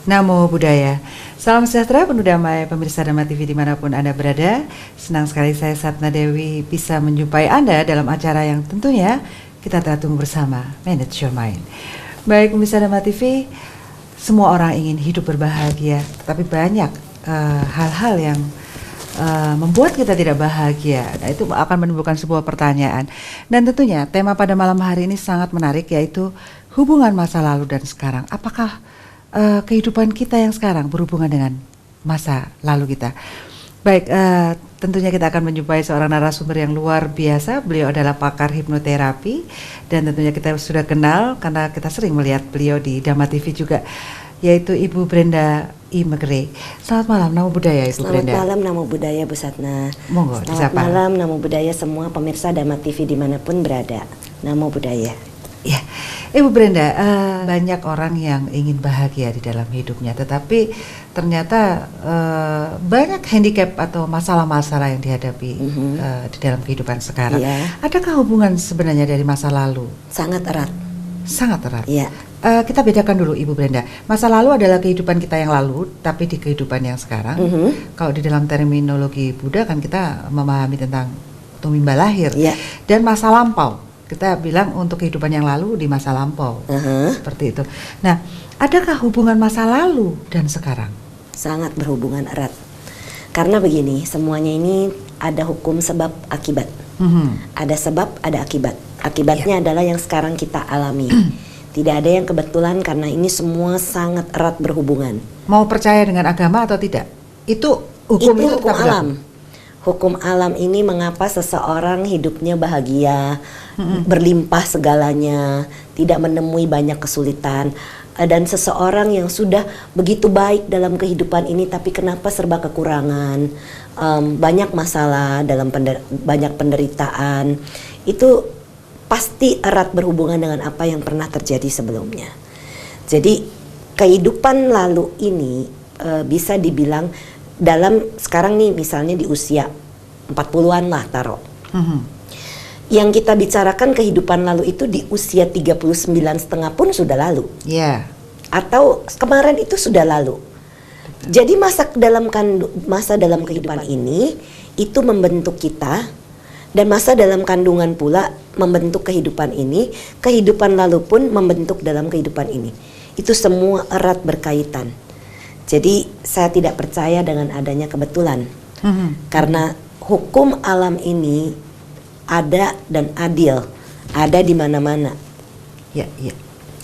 Namo Buddhaya. Salam sejahtera, penuh damai, pemirsa Dhamma TV dimanapun Anda berada. Senang sekali saya Sapna Dewi bisa menjumpai Anda dalam acara yang tentunya kita telah tunggu bersama, Manage Your Mind. Baik pemirsa Dhamma TV, semua orang ingin hidup berbahagia, tetapi banyak hal-hal yang membuat kita tidak bahagia. Nah, itu akan menimbulkan sebuah pertanyaan. Dan tentunya tema pada malam hari ini sangat menarik, yaitu hubungan masa lalu dan sekarang. Apakah kehidupan kita yang sekarang berhubungan dengan masa lalu kita? Baik, tentunya kita akan menjumpai seorang narasumber yang luar biasa. Beliau adalah pakar hipnoterapi dan tentunya kita sudah kenal karena kita sering melihat beliau di Dhamma TV juga, yaitu Ibu Brenda I. Megre. Selamat malam, Namo Buddhaya Ibu Brenda. Selamat malam, Namo Buddhaya Bu Satna. Monggo, selamat malam, Namo Buddhaya semua pemirsa Dhamma TV dimanapun berada. Namo Buddhaya. Ya, Ibu Brenda, banyak orang yang ingin bahagia di dalam hidupnya, tetapi ternyata banyak handicap atau masalah-masalah yang dihadapi di dalam kehidupan sekarang. Yeah. Adakah hubungan sebenarnya dari masa lalu? Sangat erat. Sangat erat. Yeah. Kita bedakan dulu Ibu Brenda. Masa lalu adalah kehidupan kita yang lalu, tapi di kehidupan yang sekarang. Kalau di dalam terminologi Buddha kan kita memahami tentang tumimba lahir. Yeah. Dan masa lampau. Kita bilang untuk kehidupan yang lalu di masa lampau, seperti itu. Nah, adakah hubungan masa lalu dan sekarang? Sangat berhubungan erat. Karena begini, semuanya ini ada hukum sebab akibat. Ada sebab, ada akibat. Akibatnya adalah yang sekarang kita alami. Tidak ada yang kebetulan karena ini semua sangat erat berhubungan. Mau percaya dengan agama atau tidak? Itu hukum alam. Hukum alam ini mengapa seseorang hidupnya bahagia, berlimpah segalanya, tidak menemui banyak kesulitan. Dan seseorang yang sudah begitu baik dalam kehidupan ini tapi kenapa serba kekurangan, banyak masalah, banyak penderitaan. Itu pasti erat berhubungan dengan apa yang pernah terjadi sebelumnya. Jadi kehidupan lalu ini bisa dibilang dalam sekarang nih misalnya di usia 40-an lah taruh. Yang kita bicarakan kehidupan lalu itu di usia 39,5 pun sudah lalu. Yeah. Atau kemarin itu sudah lalu. Jadi masa dalam kehidupan ini itu membentuk kita, dan masa dalam kandungan pula membentuk kehidupan ini. Kehidupan lalu pun membentuk dalam kehidupan ini. Itu semua erat berkaitan. Jadi saya tidak percaya dengan adanya kebetulan, karena hukum alam ini ada dan adil, ada di mana-mana. Ya, ya,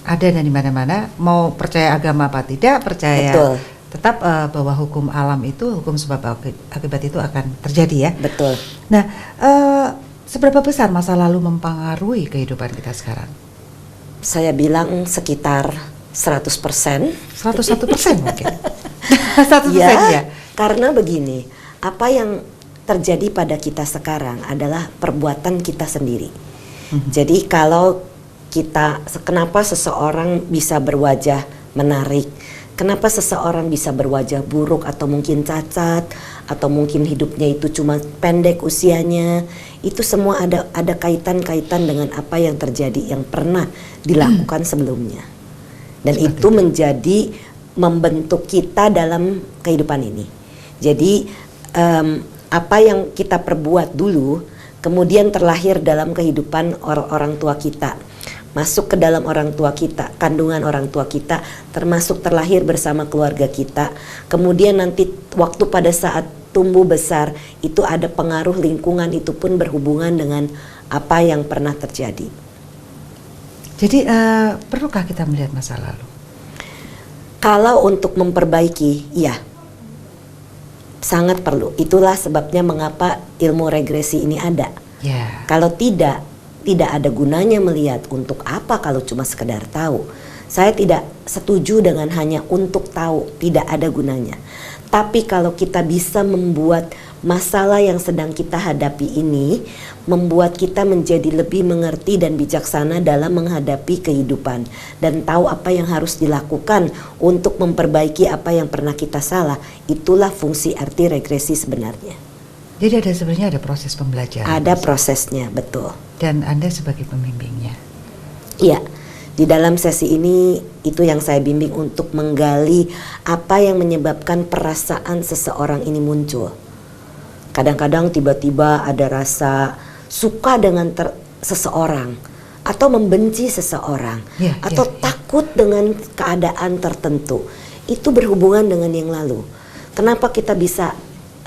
ada dan di mana-mana. Mau percaya agama apa tidak, percaya. Betul. Tetap bahwa hukum alam itu, hukum sebab akibat itu akan terjadi ya. Betul. Nah, seberapa besar masa lalu mempengaruhi kehidupan kita sekarang? Saya bilang sekitar 100%. 101% mungkin. 100% ya. Karena begini, apa yang terjadi pada kita sekarang adalah perbuatan kita sendiri. Jadi kalau kenapa seseorang bisa berwajah menarik, kenapa seseorang bisa berwajah buruk atau mungkin cacat, atau mungkin hidupnya itu cuma pendek usianya, itu semua ada kaitan-kaitan dengan apa yang terjadi, yang pernah dilakukan sebelumnya. Dan itu menjadi membentuk kita dalam kehidupan ini. Jadi apa yang kita perbuat dulu kemudian terlahir dalam kehidupan orang tua kita, masuk ke dalam orang tua kita, kandungan orang tua kita, termasuk terlahir bersama keluarga kita. Kemudian nanti waktu pada saat tumbuh besar itu ada pengaruh lingkungan, itu pun berhubungan dengan apa yang pernah terjadi. Jadi perlukah kita melihat masa lalu? Kalau untuk memperbaiki, ya, sangat perlu. Itulah sebabnya mengapa ilmu regresi ini ada. Yeah. Kalau tidak ada gunanya melihat. Untuk apa kalau cuma sekedar tahu? Saya tidak setuju dengan hanya untuk tahu, tidak ada gunanya. Tapi kalau kita bisa membuat masalah yang sedang kita hadapi ini, membuat kita menjadi lebih mengerti dan bijaksana dalam menghadapi kehidupan, dan tahu apa yang harus dilakukan untuk memperbaiki apa yang pernah kita salah, itulah fungsi arti regresi sebenarnya. Jadi sebenarnya ada proses pembelajaran. Ada prosesnya, betul. Dan Anda sebagai pembimbingnya. Iya. Di dalam sesi ini itu yang saya bimbing untuk menggali apa yang menyebabkan perasaan seseorang ini muncul. Kadang-kadang tiba-tiba ada rasa suka dengan seseorang atau membenci seseorang atau takut dengan keadaan tertentu. Itu berhubungan dengan yang lalu. Kenapa kita bisa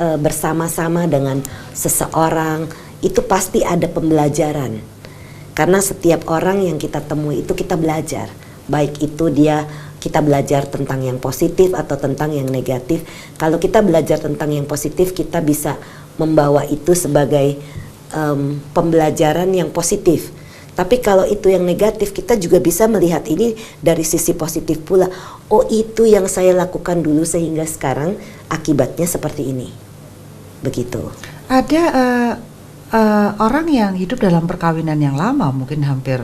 bersama-sama dengan seseorang? Itu pasti ada pembelajaran. Karena setiap orang yang kita temui itu kita belajar. Baik itu kita belajar tentang yang positif atau tentang yang negatif. Kalau kita belajar tentang yang positif, kita bisa membawa itu sebagai pembelajaran yang positif. Tapi kalau itu yang negatif, kita juga bisa melihat ini dari sisi positif pula. Oh, itu yang saya lakukan dulu sehingga sekarang akibatnya seperti ini. Begitu. Ada orang yang hidup dalam perkawinan yang lama, mungkin hampir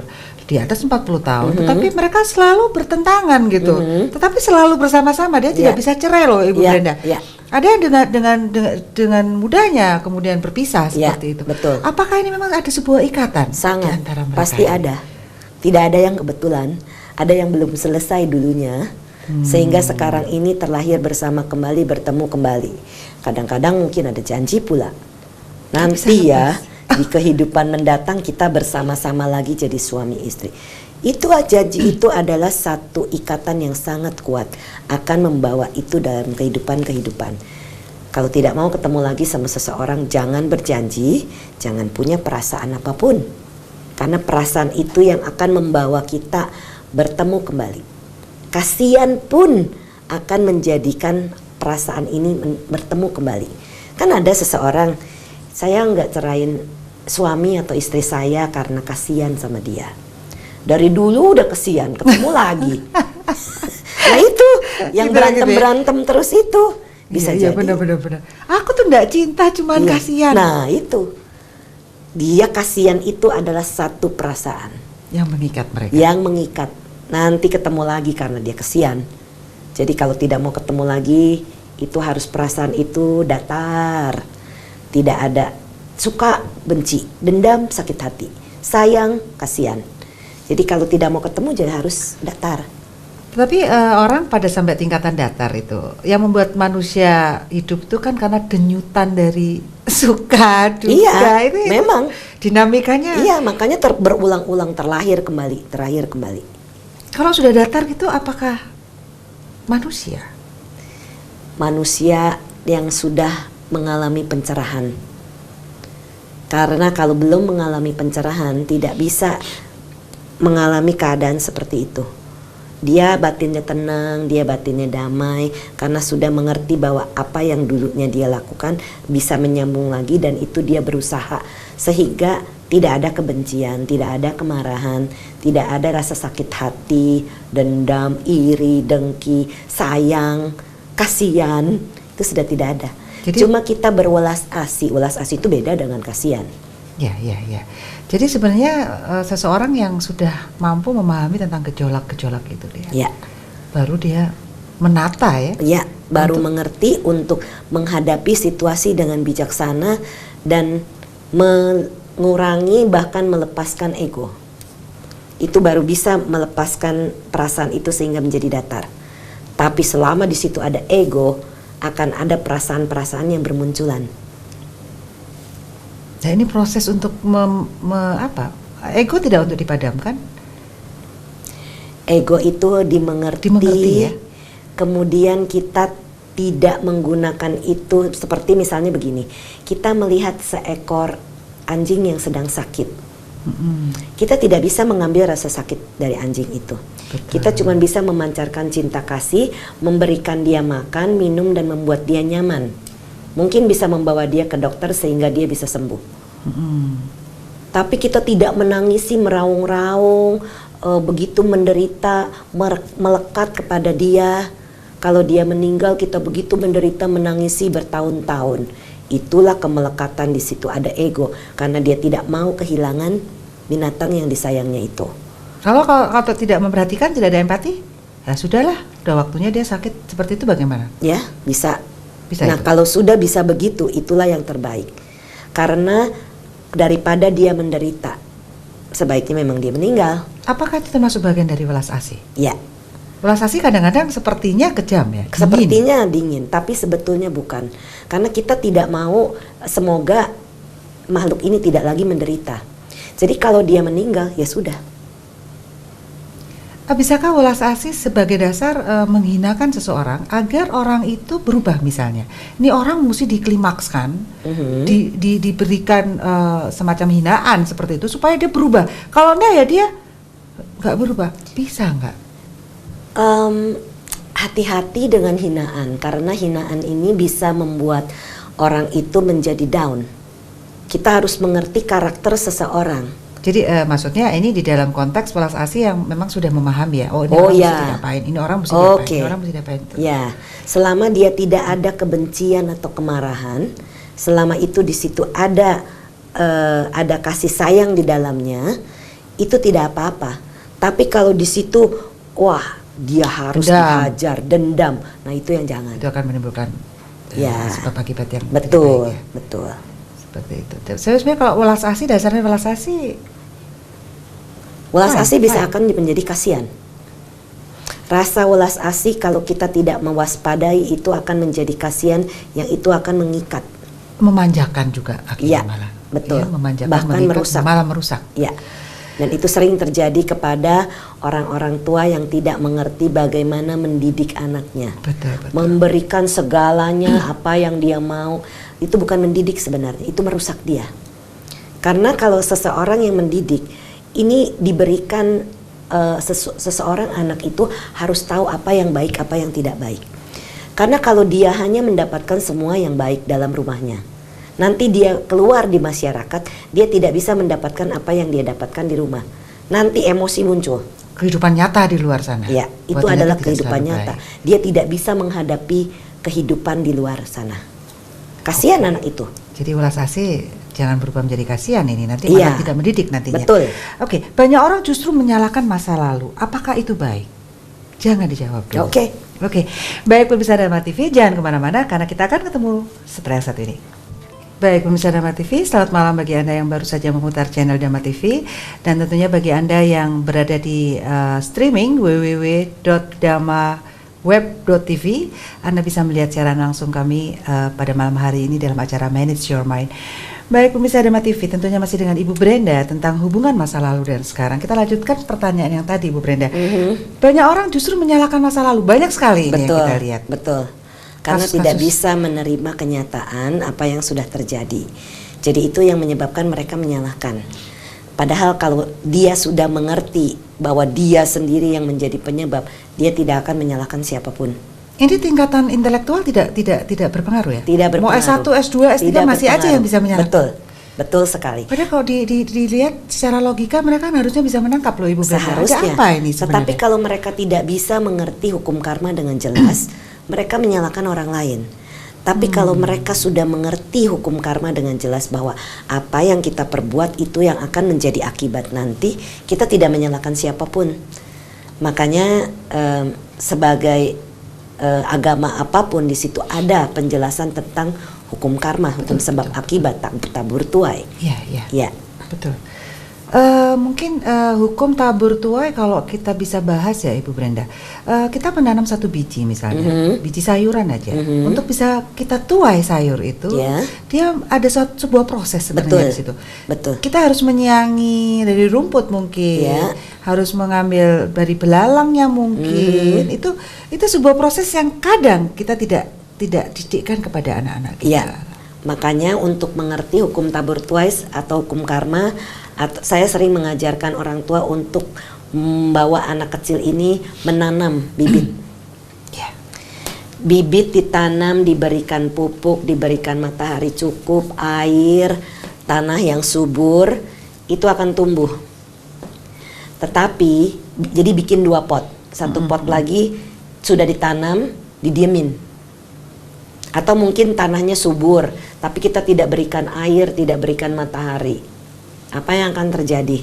di atas 40 tahun, tetapi mereka selalu bertentangan gitu. Tetapi selalu bersama-sama, dia tidak bisa cerai loh, Ibu Brenda. Ada yang dengan mudahnya kemudian berpisah seperti itu. Betul. Apakah ini memang ada sebuah ikatan sangat, di antara mereka? Pasti ada. Tidak ada yang kebetulan, ada yang belum selesai dulunya. Sehingga sekarang ini terlahir bersama kembali, bertemu kembali. Kadang-kadang mungkin ada janji pula. Nanti ya di kehidupan mendatang kita bersama-sama lagi jadi suami istri. Itu janji itu adalah satu ikatan yang sangat kuat, akan membawa itu dalam kehidupan. Kalau tidak mau ketemu lagi sama seseorang, jangan berjanji, jangan punya perasaan apapun. Karena perasaan itu yang akan membawa kita bertemu kembali. Kasihan pun akan menjadikan perasaan ini bertemu kembali. Kan ada seseorang, saya nggak cerain suami atau istri saya karena kasihan sama dia. Dari dulu udah kasihan, ketemu lagi. Nah itu yang berantem terus itu bisa jadi. Iya benar. Aku tuh nggak cinta, cuman kasihan. Nah itu, dia kasihan itu adalah satu perasaan yang mengikat mereka. Yang mengikat. Nanti ketemu lagi karena dia kasihan. Jadi kalau tidak mau ketemu lagi, itu harus perasaan itu datar. Tidak ada suka, benci, dendam, sakit hati, sayang, kasihan. Jadi kalau tidak mau ketemu jadi harus datar. Tapi orang pada sampai tingkatan datar itu, yang membuat manusia hidup itu kan karena denyutan dari suka, duka. Iya, itu memang dinamikanya. Iya, makanya berulang-ulang terlahir kembali. Kalau sudah datar gitu, apakah manusia? Manusia yang sudah mengalami pencerahan. Karena kalau belum mengalami pencerahan tidak bisa mengalami keadaan seperti itu. Dia batinnya tenang, dia batinnya damai karena sudah mengerti bahwa apa yang dulunya dia lakukan bisa menyambung lagi, dan itu dia berusaha sehingga tidak ada kebencian, tidak ada kemarahan, tidak ada rasa sakit hati, dendam, iri, dengki, sayang, kasihan, itu sudah tidak ada. Jadi, cuma kita berwelas asih itu beda dengan kasihan. Ya. Jadi sebenarnya seseorang yang sudah mampu memahami tentang gejolak-gejolak itu baru dia menata ya. Baru mengerti untuk menghadapi situasi dengan bijaksana dan mengurangi bahkan melepaskan ego. Itu baru bisa melepaskan perasaan itu sehingga menjadi datar. Tapi selama di situ ada ego, akan ada perasaan-perasaan yang bermunculan. Nah ini proses untuk ego tidak untuk dipadamkan? Ego itu dimengerti ya. Kemudian kita tidak menggunakan itu, seperti misalnya begini, kita melihat seekor anjing yang sedang sakit. Kita tidak bisa mengambil rasa sakit dari anjing itu. Betul. Kita cuma bisa memancarkan cinta kasih, memberikan dia makan, minum, dan membuat dia nyaman. Mungkin bisa membawa dia ke dokter sehingga dia bisa sembuh. Tapi kita tidak menangisi, meraung-raung, begitu menderita, melekat kepada dia. Kalau dia meninggal kita begitu menderita, menangisi bertahun-tahun. Itulah kemelekatan, di situ ada ego karena dia tidak mau kehilangan binatang yang disayangnya itu. Kalau tidak memperhatikan, tidak ada empati, ya sudahlah, udah waktunya dia sakit seperti itu, bagaimana? Ya, bisa. Nah, itu. Kalau sudah bisa begitu, itulah yang terbaik. Karena daripada dia menderita, sebaiknya memang dia meninggal. Apakah itu termasuk bagian dari welas asih? Ya, Welas asih kadang-kadang sepertinya kejam ya. Dingin. sepertinya dingin, tapi sebetulnya bukan. Karena kita tidak mau semoga makhluk ini tidak lagi menderita. Jadi kalau dia meninggal, ya sudah. Bisakah welas asih sebagai dasar menghinakan seseorang agar orang itu berubah misalnya? Ini orang mesti diklimakskan, diberikan semacam hinaan seperti itu supaya dia berubah. Kalau enggak ya dia nggak berubah. Bisa nggak? Hati-hati dengan hinaan, karena hinaan ini bisa membuat orang itu menjadi down. Kita harus mengerti karakter seseorang. Jadi maksudnya ini di dalam konteks welas asih yang memang sudah memahami ya. Oh ini orang mesti diapain, ini orang mesti diapain, ini orang mesti diapain. Ya, selama dia tidak ada kebencian atau kemarahan, selama itu di situ ada kasih sayang di dalamnya, itu tidak apa-apa. Tapi kalau di situ, wah dia harus dihajar, dendam, nah itu yang jangan. Itu akan menimbulkan sebab akibat yang betul, baik, ya. Betul. Seperti itu. Sebenarnya kalau welas asih dasarnya welas asih bisa akan menjadi kasihan. Rasa welas asih kalau kita tidak mewaspadai itu akan menjadi kasihan yang itu akan mengikat. Memanjakan juga akhirnya malah. Betul. Ya, memanjakan, bahkan mengikat, malah merusak. Ya. Dan itu sering terjadi kepada orang-orang tua yang tidak mengerti bagaimana mendidik anaknya. Betul. Memberikan segalanya apa yang dia mau. Itu bukan mendidik sebenarnya, itu merusak dia. Karena kalau seseorang yang mendidik, ini diberikan seseorang anak itu harus tahu apa yang baik, apa yang tidak baik. Karena kalau dia hanya mendapatkan semua yang baik dalam rumahnya, nanti dia keluar di masyarakat, dia tidak bisa mendapatkan apa yang dia dapatkan di rumah. Nanti emosi muncul. Kehidupan nyata di luar sana. Ya, itu adalah kehidupan nyata. Dia tidak bisa menghadapi kehidupan di luar sana. Kasihan anak itu. Jadi welas asih jangan berubah menjadi kasihan ini, nanti malah tidak mendidik nantinya. Betul. Oke, banyak orang justru menyalahkan masa lalu. Apakah itu baik? Jangan dijawab dulu. Oke. Baik pemirsa Dharma TV, jangan kemana-mana karena kita akan ketemu setelah satu ini. Baik pemirsa Dharma TV, selamat malam bagi Anda yang baru saja memutar channel Dharma TV. Dan tentunya bagi Anda yang berada di streaming www.dharmaweb.tv, Anda bisa melihat siaran langsung kami pada malam hari ini dalam acara Manage Your Mind. Baik pemirsa Dharma TV, tentunya masih dengan Ibu Brenda tentang hubungan masa lalu dan sekarang. Kita lanjutkan pertanyaan yang tadi Ibu Brenda. Banyak orang justru menyalahkan masa lalu, banyak sekali ini yang kita lihat. Betul. Karena tidak bisa menerima kenyataan apa yang sudah terjadi. Jadi itu yang menyebabkan mereka menyalahkan. Padahal kalau dia sudah mengerti bahwa dia sendiri yang menjadi penyebab, dia tidak akan menyalahkan siapapun. Ini tingkatan intelektual tidak berpengaruh ya? Tidak berpengaruh. Mau S1, S2, S3 masih aja yang bisa menyalahkan. Betul sekali. Padahal kalau dilihat secara logika mereka harusnya bisa menangkap loh Ibu Brenda. Seharusnya. Ada apa ini sebenarnya? Tetapi kalau mereka tidak bisa mengerti hukum karma dengan jelas, mereka menyalahkan orang lain. Tapi kalau mereka sudah mengerti hukum karma dengan jelas bahwa apa yang kita perbuat itu yang akan menjadi akibat nanti, kita tidak menyalahkan siapapun. Makanya sebagai agama apapun di situ ada penjelasan tentang hukum karma, hukum sebab akibat, tabur tuai. Iya. Betul. Mungkin hukum tabur tuai kalau kita bisa bahas ya Ibu Brenda, kita menanam satu biji misalnya, biji sayuran aja, untuk bisa kita tuai sayur itu, dia ada sebuah proses sebenarnya di situ. Betul. Kita harus menyiangi dari rumput mungkin, harus mengambil dari belalangnya mungkin, itu sebuah proses yang kadang kita tidak didikkan kepada anak-anak kita. Makanya untuk mengerti hukum tabur tuai atau hukum karma, saya sering mengajarkan orang tua untuk membawa anak kecil ini menanam bibit. Bibit ditanam, diberikan pupuk, diberikan matahari cukup, air, tanah yang subur, itu akan tumbuh. Tetapi jadi bikin 2 pot, 1 pot lagi sudah ditanam, didiemin. Atau mungkin tanahnya subur, tapi kita tidak berikan air, tidak berikan matahari. Apa yang akan terjadi?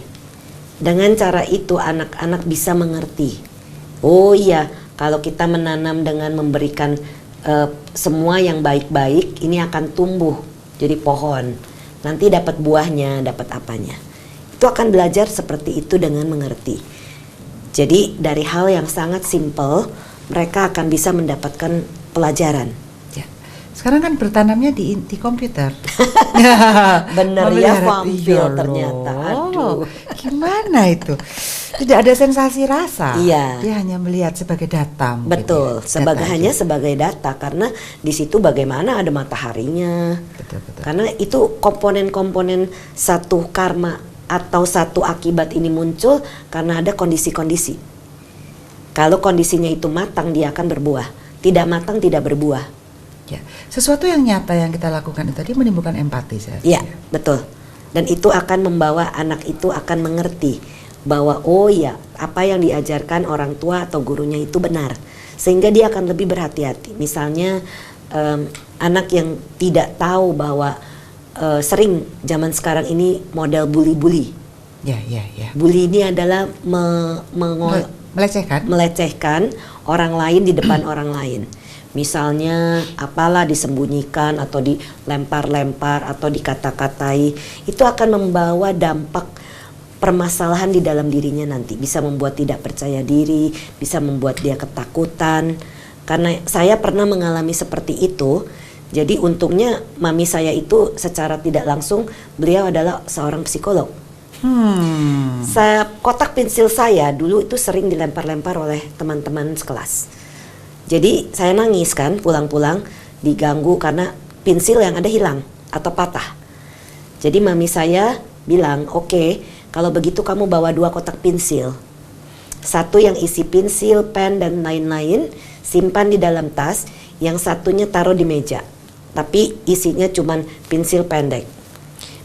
Dengan cara itu anak-anak bisa mengerti. Oh iya, kalau kita menanam dengan memberikan semua yang baik-baik, ini akan tumbuh jadi pohon. Nanti dapat buahnya, dapat apanya. Itu akan belajar seperti itu dengan mengerti. Jadi dari hal yang sangat simple mereka akan bisa mendapatkan pelajaran. Ya. Sekarang kan bertanamnya di komputer. Bener ya, Farmville iya ternyata. loh. Aduh. Gimana itu? Tidak ada sensasi rasa. Iya. Dia hanya melihat sebagai data. Betul, Gitu ya. sebagai Data hanya aja. sebagai data karena di situ bagaimana ada mataharinya. Betul. Karena itu komponen-komponen satu karma atau satu akibat ini muncul karena ada kondisi-kondisi. Kalau kondisinya itu matang dia akan berbuah, tidak matang tidak berbuah. Ya. Sesuatu yang nyata yang kita lakukan itu tadi menimbulkan empati saya. Iya, betul. Dan itu akan membawa anak itu akan mengerti bahwa oh ya, apa yang diajarkan orang tua atau gurunya itu benar. Sehingga dia akan lebih berhati-hati. Misalnya anak yang tidak tahu bahwa sering zaman sekarang ini model bully-bully. Ya. Bully ini adalah Melecehkan. melecehkan orang lain di depan orang lain. Misalnya apalah disembunyikan atau dilempar-lempar atau dikata-katai, itu akan membawa dampak permasalahan di dalam dirinya nanti. Bisa membuat tidak percaya diri, bisa membuat dia ketakutan. Karena saya pernah mengalami seperti itu. Jadi untungnya mami saya itu secara tidak langsung beliau adalah seorang psikolog. Kotak pensil saya dulu itu sering dilempar-lempar oleh teman-teman sekelas. Jadi saya nangis kan pulang-pulang diganggu karena pensil yang ada hilang atau patah. Jadi mami saya bilang, oke, kalau begitu kamu bawa 2 kotak pensil. Satu yang isi pensil, pen dan lain-lain, simpan di dalam tas. Yang satunya taruh di meja. Tapi isinya cuman pensil pendek.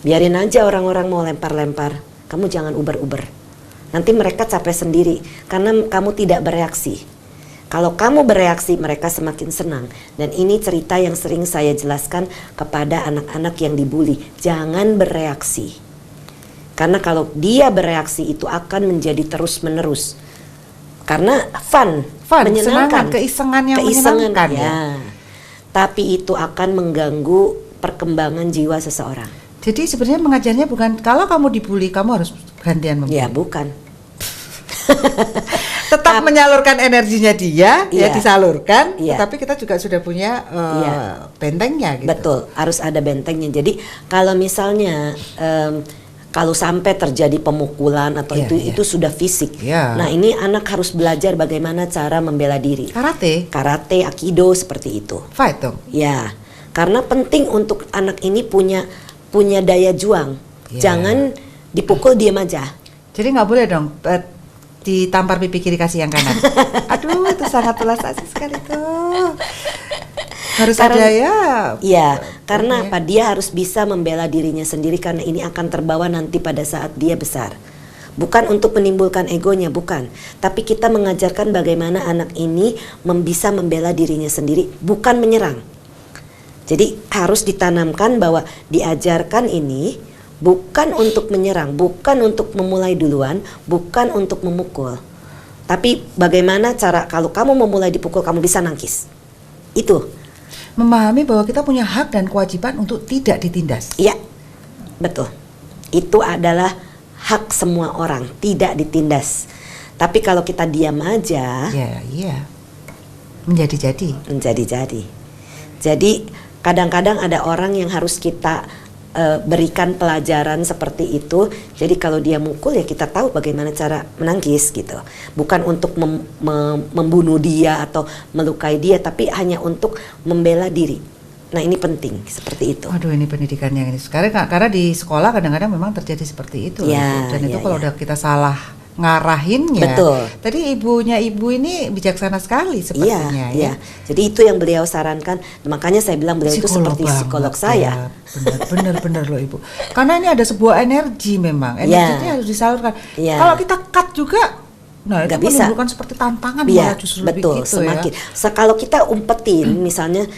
Biarin aja orang-orang mau lempar-lempar. Kamu jangan uber-uber. Nanti mereka capek sendiri karena kamu tidak bereaksi. Kalau kamu bereaksi, mereka semakin senang. Dan ini cerita yang sering saya jelaskan kepada anak-anak yang dibully. Jangan bereaksi. Karena kalau dia bereaksi itu akan menjadi terus-menerus. Karena fun menyenangkan. Keisengan yang menyenangkan ya. Tapi itu akan mengganggu perkembangan jiwa seseorang. Jadi sebenarnya mengajarnya bukan kalau kamu dibully kamu harus gantian membuli. Ya bukan. Tetap menyalurkan energinya dia, ya disalurkan. Iya. Tapi kita juga sudah punya bentengnya gitu. Betul, harus ada bentengnya. Jadi kalau misalnya kalau sampai terjadi pemukulan atau itu sudah fisik. Iya. Nah ini anak harus belajar bagaimana cara membela diri. Karate, aikido seperti itu. Fight dong. Ya, karena penting untuk anak ini punya daya juang. Jangan dipukul diam aja. Jadi nggak boleh dong ditampar pipi kiri kasih yang kanan. Aduh, itu sangat tulas asik sekali tuh. Harus ada ya. Iya, karena apa? Dia harus bisa membela dirinya sendiri karena ini akan terbawa nanti pada saat dia besar. Bukan untuk menimbulkan egonya, bukan. Tapi kita mengajarkan bagaimana anak ini bisa membela dirinya sendiri, bukan menyerang. Jadi harus ditanamkan bahwa diajarkan ini bukan untuk menyerang, bukan untuk memulai duluan, bukan untuk memukul. Tapi bagaimana cara kalau kamu memulai dipukul kamu bisa nangkis. Itu. Memahami bahwa kita punya hak dan kewajiban untuk tidak ditindas. Iya, betul. Itu adalah hak semua orang, tidak ditindas. Tapi kalau kita diam aja, menjadi-jadi. Jadi kadang-kadang ada orang yang harus kita berikan pelajaran seperti itu. Jadi kalau dia mukul ya kita tahu bagaimana cara menangkis gitu. Bukan untuk membunuh dia atau melukai dia, tapi hanya untuk membela diri. Nah ini penting seperti itu. Aduh ini pendidikan yang ini sekarang karena di sekolah kadang-kadang memang terjadi seperti itu. Dan itu kalau udah kita salah ngarahinnya. Betul. Tadi ibunya ibu ini bijaksana sekali sepertinya. Iya. Jadi itu yang beliau sarankan. Makanya saya bilang beliau itu seperti psikolog saya. Benar loh ibu. Karena ini ada sebuah energi memang. Energinya harus disalurkan. Kalau kita cut juga, nah itu menimbulkan seperti tantangan malah justru betul, lebih gitu semakin. ya. Kalau kita umpetin, misalnya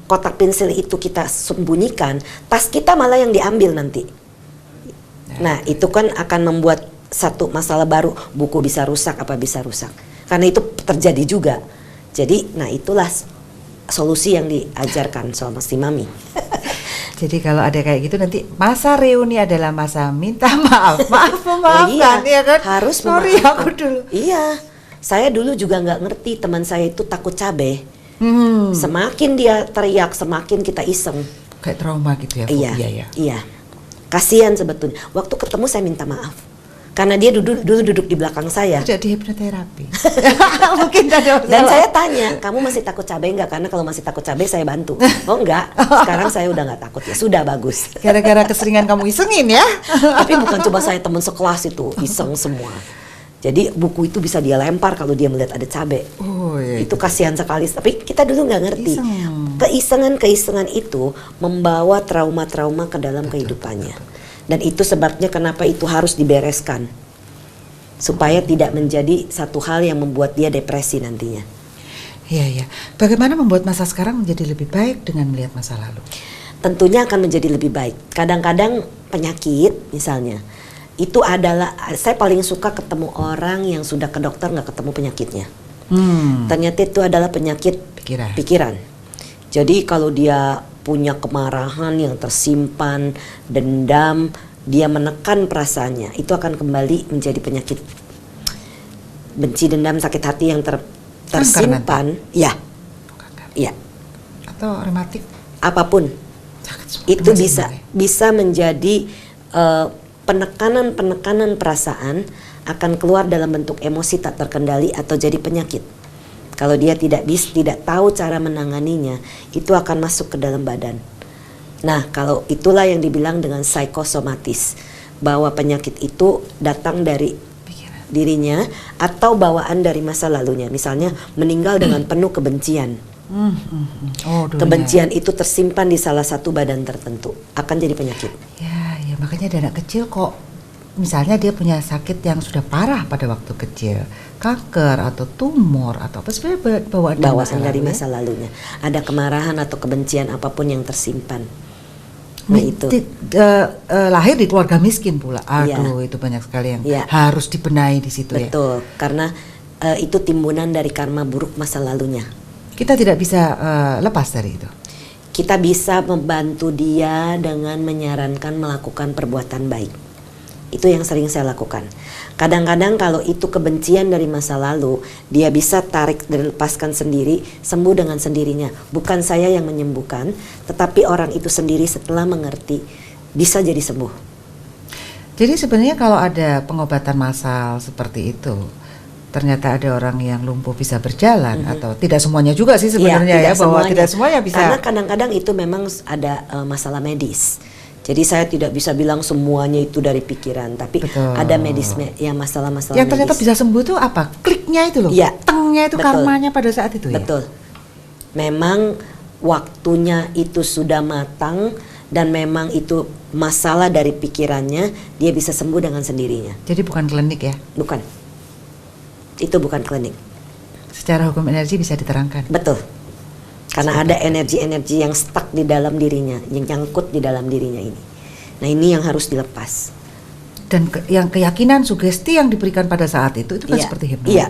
kotak pensil itu kita sembunyikan, tas kita malah yang diambil nanti. Nah itu kan akan membuat satu masalah baru, buku bisa rusak, apa bisa rusak. Karena itu terjadi juga. Jadi, nah itulah solusi yang diajarkan sama si mami. Jadi kalau ada kayak gitu nanti masa reuni adalah masa minta maaf, memaafkan, iya, ya kan? harus Sorry memaafkan. aku dulu. Iya, saya dulu juga nggak ngerti teman saya itu takut cabai. Hmm. Semakin dia teriak, semakin kita iseng. Kayak trauma gitu ya, Iya, fobia ya. iya. Kasihan sebetulnya. Waktu ketemu saya minta maaf. Karena dia dulu duduk di belakang saya. Tidak di hipnoterapi. Mungkin ada masalah. Dan saya tanya, kamu masih takut cabai nggak? Karena kalau masih takut cabai saya bantu. Oh enggak, sekarang saya udah nggak takut ya. Sudah bagus. Gara-gara keseringan kamu isengin ya. Tapi bukan coba saya teman sekelas itu iseng semua. Jadi buku itu bisa dia lempar kalau dia melihat ada cabai. Oh iya. Itu kasihan sekali. Tapi kita dulu nggak ngerti. Iseng. Keisengan itu membawa trauma-trauma ke dalam kehidupannya. Dan itu sebabnya kenapa itu harus dibereskan. Supaya tidak menjadi satu hal yang membuat dia depresi nantinya. Iya, iya. Bagaimana membuat masa sekarang menjadi lebih baik dengan melihat masa lalu? Tentunya akan menjadi lebih baik. Kadang-kadang penyakit misalnya, itu adalah, saya paling suka ketemu orang yang sudah ke dokter nggak ketemu penyakitnya. Ternyata itu adalah penyakit pikiran. Jadi kalau dia punya kemarahan yang tersimpan, dendam, dia menekan perasaannya, itu akan kembali menjadi penyakit benci, dendam, sakit hati yang tersimpan. Ya, ya. Atau rematik? Apapun, itu bisa menjadi penekanan perasaan akan keluar dalam bentuk emosi tak terkendali atau jadi penyakit. Kalau dia tidak tahu cara menanganinya, itu akan masuk ke dalam badan. Nah, kalau itulah yang dibilang dengan psikosomatis, bahwa penyakit itu datang dari dirinya atau bawaan dari masa lalunya. Misalnya meninggal dengan penuh kebencian. Kebencian itu tersimpan di salah satu badan tertentu, akan jadi penyakit. Ya, ya makanya ada anak kecil kok. Misalnya dia punya sakit yang sudah parah pada waktu kecil, kanker atau tumor atau apa, sebenarnya bawaan dari masa lalunya. Ada kemarahan atau kebencian apapun yang tersimpan. Nah itu lahir di keluarga miskin pula. Aduh, itu banyak sekali yang harus dibenahi di situ. Betul, karena itu timbunan dari karma buruk masa lalunya. Kita tidak bisa lepas dari itu. Kita bisa membantu dia dengan menyarankan melakukan perbuatan baik. Itu yang sering saya lakukan. Kadang-kadang kalau itu kebencian dari masa lalu, dia bisa tarik dan lepaskan sendiri, sembuh dengan sendirinya. Bukan saya yang menyembuhkan, tetapi orang itu sendiri setelah mengerti bisa jadi sembuh. Jadi sebenarnya kalau ada pengobatan massal seperti itu, ternyata ada orang yang lumpuh bisa berjalan, atau tidak semuanya juga sih sebenarnya bahwa tidak semuanya bisa. Karena kadang-kadang itu memang ada masalah medis. Jadi saya tidak bisa bilang semuanya itu dari pikiran, tapi ada masalah-masalah yang ternyata medis. Bisa sembuh itu apa? Kliknya itu loh, tengnya itu, karmanya pada saat itu ya? Betul. Memang waktunya itu sudah matang dan memang itu masalah dari pikirannya, dia bisa sembuh dengan sendirinya. Jadi bukan klinik ya? Bukan. Itu bukan klinik. Secara hukum energi bisa diterangkan? Betul. Karena ada energi-energi yang stuck di dalam dirinya, yang nyangkut di dalam dirinya ini. Nah ini yang harus dilepas. Dan yang keyakinan, sugesti yang diberikan pada saat itu kan seperti hipnosis.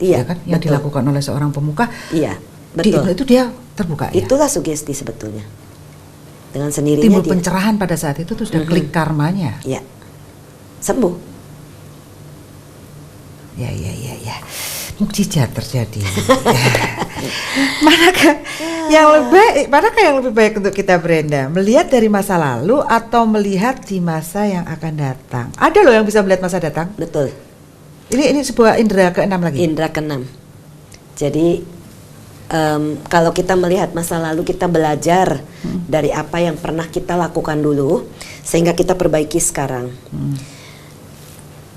Iya kan? Yang dilakukan oleh seorang pemuka. Iya, betul. Di itu dia terbuka ya? Itulah sugesti sebetulnya. Dengan sendirinya timbul pencerahan pada saat itu, terus sudah klik karmanya. Iya, sembuh. Ya. Mukjizat terjadi. Manakah yang lebih baik untuk kita, Brenda? Melihat dari masa lalu atau melihat di masa yang akan datang? Ada loh yang bisa melihat masa datang. Betul. Ini sebuah indera keenam lagi. Indera keenam. Jadi kalau kita melihat masa lalu, kita belajar dari apa yang pernah kita lakukan dulu sehingga kita perbaiki sekarang.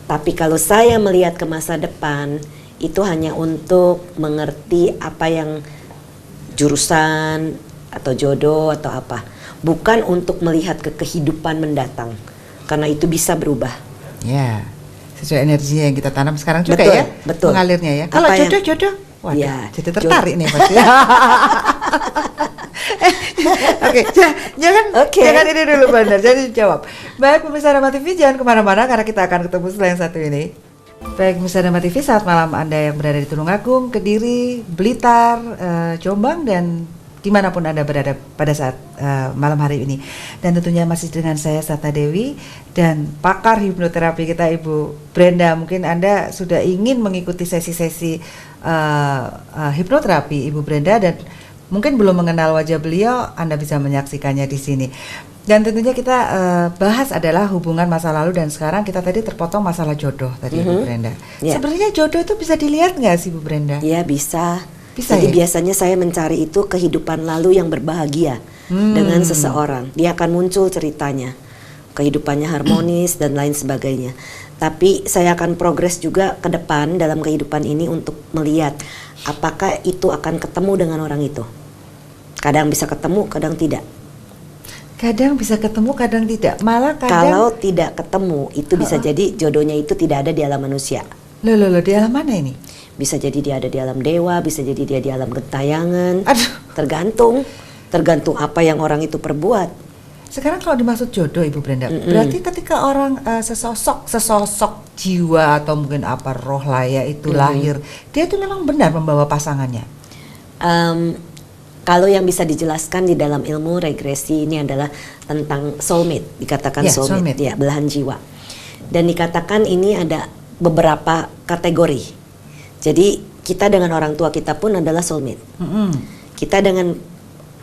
Tapi kalau saya melihat ke masa depan, itu hanya untuk mengerti apa yang jurusan atau jodoh atau apa, bukan untuk melihat ke kehidupan mendatang, karena itu bisa berubah. Ya, sesuai energi yang kita tanam sekarang juga betul, ya, betul. Mengalirnya ya. Kalau jodoh, waduh, ya, jadi tertarik nih pasti. Oke, jangan ini dulu Bandar, jadi jawab. Baik pemirsa Dharma TV, jangan kemana-mana karena kita akan ketemu setelah yang satu ini. Baik pemirsa Dharma TV, saat malam Anda yang berada di Tulungagung, Kediri, Blitar, Jombang dan dimanapun Anda berada pada saat malam hari ini. Dan tentunya masih dengan saya Sapna Dewi dan pakar hipnoterapi kita Ibu Brenda. Mungkin Anda sudah ingin mengikuti sesi-sesi hipnoterapi Ibu Brenda dan mungkin belum mengenal wajah beliau, Anda bisa menyaksikannya di sini. Dan tentunya kita bahas adalah hubungan masa lalu dan sekarang. Kita tadi terpotong masalah jodoh tadi Bu Brenda. Sebenarnya jodoh itu bisa dilihat nggak sih Bu Brenda? Ya bisa. ya? Jadi biasanya saya mencari itu kehidupan lalu yang berbahagia dengan seseorang. Dia akan muncul ceritanya, kehidupannya harmonis dan lain sebagainya. Tapi saya akan progres juga ke depan dalam kehidupan ini untuk melihat apakah itu akan ketemu dengan orang itu. Kadang bisa ketemu, kadang tidak. Kadang bisa ketemu, kadang tidak. Malah kadang kalau tidak ketemu itu bisa jadi jodohnya itu tidak ada di alam manusia. Loh, di alam mana ini? Bisa jadi dia ada di alam dewa, bisa jadi dia di alam gentayangan. Aduh. Tergantung apa yang orang itu perbuat. Sekarang kalau dimaksud jodoh Ibu Brenda, berarti ketika orang sesosok jiwa atau mungkin apa roh lah ya itu lahir, dia itu memang benar membawa pasangannya. Kalau yang bisa dijelaskan di dalam ilmu regresi ini adalah tentang soulmate, dikatakan soulmate, ya belahan jiwa. Dan dikatakan ini ada beberapa kategori. Jadi kita dengan orang tua kita pun adalah soulmate. Kita dengan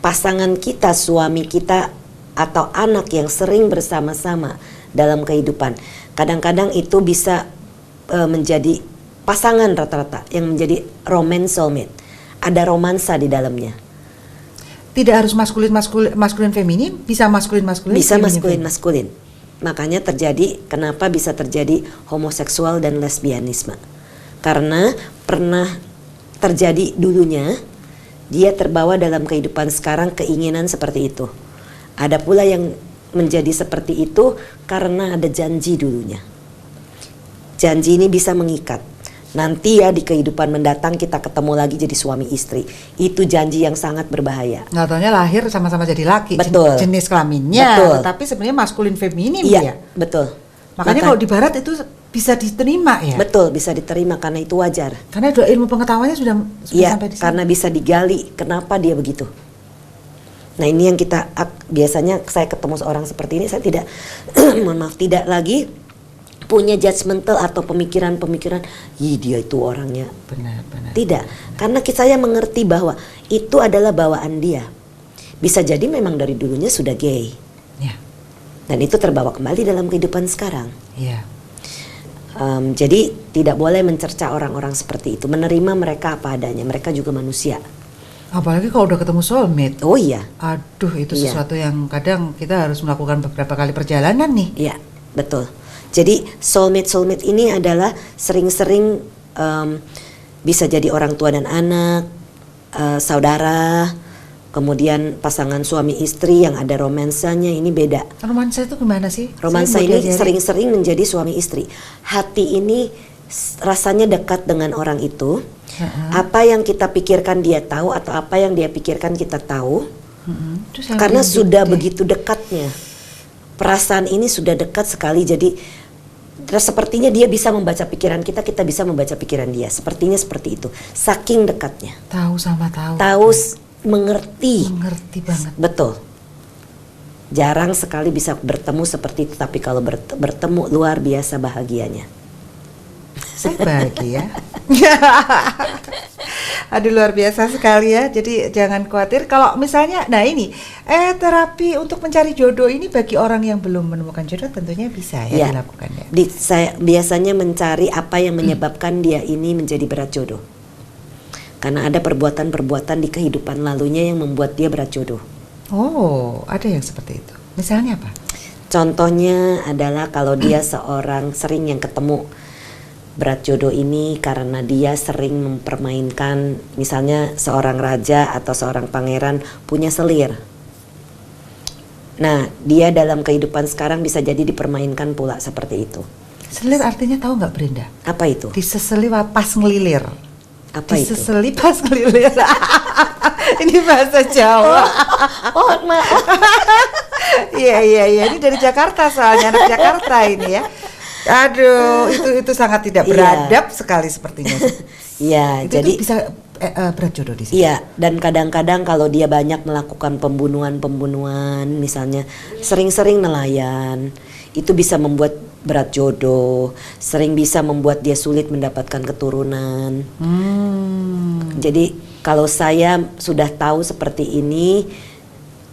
pasangan kita, suami kita atau anak yang sering bersama-sama dalam kehidupan. Kadang-kadang itu bisa menjadi pasangan rata-rata yang menjadi romance soulmate. Ada romansa di dalamnya. Tidak harus maskulin feminim, bisa maskulin. Bisa maskulin. Makanya kenapa bisa terjadi homoseksual dan lesbianisme? Karena pernah terjadi dulunya, dia terbawa dalam kehidupan sekarang keinginan seperti itu. Ada pula yang menjadi seperti itu karena ada janji dulunya. Janji ini bisa mengikat. Nanti ya di kehidupan mendatang kita ketemu lagi jadi suami istri. Itu janji yang sangat berbahaya. Nggak taunya lahir sama-sama jadi laki. Betul. Jenis kelaminnya. Betul. Tapi sebenarnya maskulin feminim ya. Betul. Makanya kalau di barat itu bisa diterima ya. Betul, bisa diterima karena itu wajar. Karena ilmu pengetahuannya sudah sampai di sana. Karena bisa digali kenapa dia begitu. Nah ini yang kita biasanya saya ketemu seorang seperti ini, saya tidak tidak lagi punya judgmental atau pemikiran-pemikiran, dia itu orangnya. Benar. Tidak, karena saya mengerti bahwa itu adalah bawaan dia. Bisa jadi memang dari dulunya sudah gay. Ya. Dan itu terbawa kembali dalam kehidupan sekarang. Ya. Jadi tidak boleh mencerca orang-orang seperti itu. Menerima mereka apa adanya. Mereka juga manusia. Apalagi kalau udah ketemu soulmate. Oh iya. Aduh, itu sesuatu yang kadang kita harus melakukan beberapa kali perjalanan nih. Iya, betul. Jadi soulmate ini adalah sering-sering bisa jadi orang tua dan anak, saudara, kemudian pasangan suami istri yang ada romansanya, ini beda. Romansa itu gimana sih? Romansa ini sering-sering menjadi suami istri. Hati ini rasanya dekat dengan orang itu. Apa yang kita pikirkan dia tahu atau apa yang dia pikirkan kita tahu. Karena sudah begitu dekatnya. Perasaan ini sudah dekat sekali, jadi sepertinya dia bisa membaca pikiran kita bisa membaca pikiran dia. Sepertinya seperti itu, saking dekatnya. Tahu sama tahu. Mengerti banget. Betul. Jarang sekali bisa bertemu seperti itu, tapi kalau bertemu luar biasa bahagianya. Saya bahagia. Aduh, luar biasa sekali ya. Jadi jangan khawatir kalau misalnya, nah ini terapi untuk mencari jodoh ini bagi orang yang belum menemukan jodoh tentunya bisa ya dilakukan ya. Saya biasanya mencari apa yang menyebabkan dia ini menjadi berat jodoh. Karena ada perbuatan-perbuatan di kehidupan lalunya yang membuat dia berat jodoh. Oh, ada yang seperti itu. Misalnya apa? Contohnya adalah kalau dia seorang sering yang ketemu berat jodoh ini karena dia sering mempermainkan, misalnya seorang raja atau seorang pangeran punya selir. Nah, dia dalam kehidupan sekarang bisa jadi dipermainkan pula seperti itu. Selir artinya tahu nggak Brenda? Apa itu? Diseseli pas ngelilir. Apa itu? Diseseli pas ngelilir. Ini bahasa Jawa. Oh, maaf. Iya. Ini dari Jakarta soalnya, anak Jakarta ini ya. Aduh, itu sangat tidak beradab sekali sepertinya. Iya, jadi itu bisa berat jodoh di sini. Iya, dan kadang-kadang kalau dia banyak melakukan pembunuhan, misalnya sering-sering nelayan, itu bisa membuat berat jodoh, sering bisa membuat dia sulit mendapatkan keturunan. Jadi kalau saya sudah tahu seperti ini,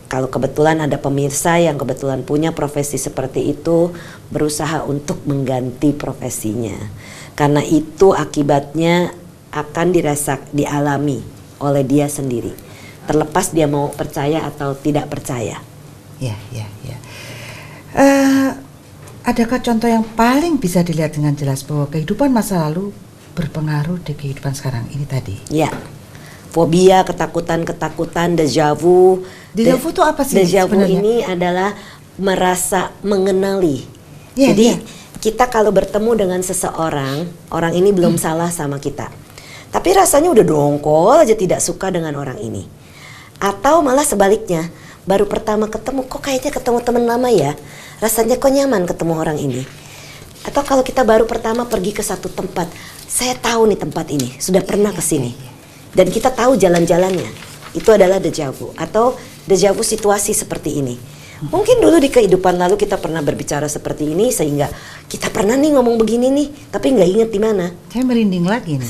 kalau kebetulan ada pemirsa yang kebetulan punya profesi seperti itu, berusaha untuk mengganti profesinya. Karena itu akibatnya akan dialami oleh dia sendiri. Terlepas dia mau percaya atau tidak percaya. Ya. Adakah contoh yang paling bisa dilihat dengan jelas bahwa kehidupan masa lalu berpengaruh di kehidupan sekarang ini tadi? Ya. Fobia, ketakutan, deja vu. Deja vu itu apa sih Deja vu sebenarnya? ini adalah merasa mengenali. Ya, Jadi ya. kita kalau bertemu dengan seseorang, orang ini belum salah sama kita. Tapi rasanya udah dongkol aja tidak suka dengan orang ini. Atau malah sebaliknya, baru pertama ketemu, kok kayaknya ketemu teman lama ya. Rasanya kok nyaman ketemu orang ini. Atau kalau kita baru pertama pergi ke satu tempat, saya tahu nih tempat ini, sudah pernah ke sini. Dan kita tahu jalan-jalannya. Itu adalah deja vu atau deja vu situasi seperti ini. Mungkin dulu di kehidupan lalu kita pernah berbicara seperti ini sehingga kita pernah nih ngomong begini nih, tapi nggak inget di mana. Saya merinding lagi nih.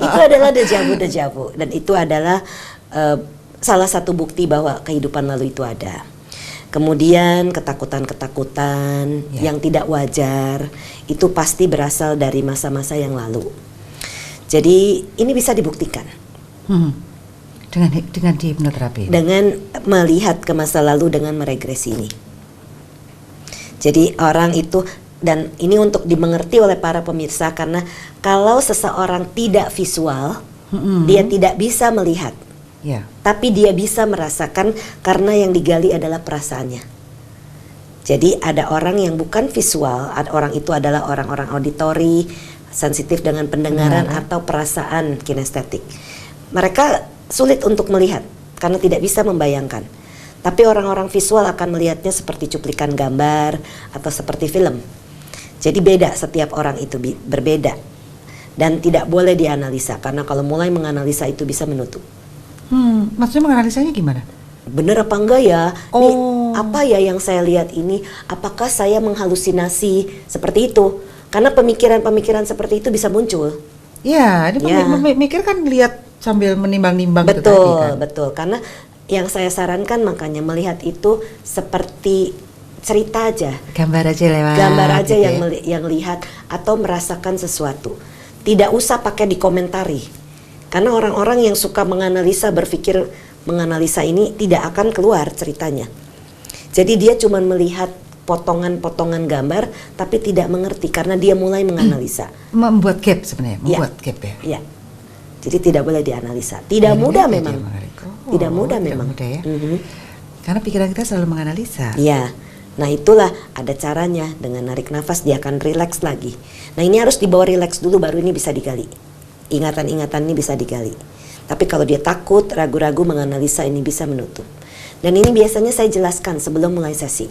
Itu adalah deja vu dan itu adalah salah satu bukti bahwa kehidupan lalu itu ada. Kemudian ketakutan yang tidak wajar itu pasti berasal dari masa-masa yang lalu. Jadi ini bisa dibuktikan dengan di hipnoterapi. Dengan melihat ke masa lalu dengan meregresi ini. Jadi orang itu, dan ini untuk dimengerti oleh para pemirsa, karena kalau seseorang tidak visual, dia tidak bisa melihat. Ya. Tapi dia bisa merasakan karena yang digali adalah perasaannya. Jadi ada orang yang bukan visual, orang itu adalah orang-orang auditori, sensitif dengan pendengaran atau perasaan kinestetik. Mereka sulit untuk melihat karena tidak bisa membayangkan. Tapi orang-orang visual akan melihatnya seperti cuplikan gambar atau seperti film. Jadi beda, setiap orang itu berbeda. Dan tidak boleh dianalisa karena kalau mulai menganalisa itu bisa menutup. Maksudnya menganalisanya gimana? Bener apa enggak ya? Oh. Nih, apa ya yang saya lihat ini? Apakah saya menghalusinasi seperti itu? Karena pemikiran-pemikiran seperti itu bisa muncul. Ya, ini mikir kan lihat sambil menimbang-nimbang itu tadi kan. Betul. Karena yang saya sarankan makanya melihat itu seperti cerita aja. Gambar aja lewat. Gambar aja gitu yang lihat atau merasakan sesuatu. Tidak usah pakai dikomentari. Karena orang-orang yang suka menganalisa, berpikir menganalisa ini tidak akan keluar ceritanya. Jadi dia cuma melihat potongan-potongan gambar tapi tidak mengerti karena dia mulai menganalisa. Membuat gap sebenarnya, membuat gap ya. Iya. Jadi tidak boleh dianalisa. Tidak mudah memang. Tidak mudah memang. Mudah ya. Karena pikiran kita selalu menganalisa. Iya. Nah itulah ada caranya, dengan narik nafas dia akan rileks lagi. Nah ini harus dibawa rileks dulu baru ini bisa digali. Ingatan-ingatan ini bisa digali. Tapi kalau dia takut, ragu-ragu menganalisa ini bisa menutup. Dan ini biasanya saya jelaskan sebelum mulai sesi.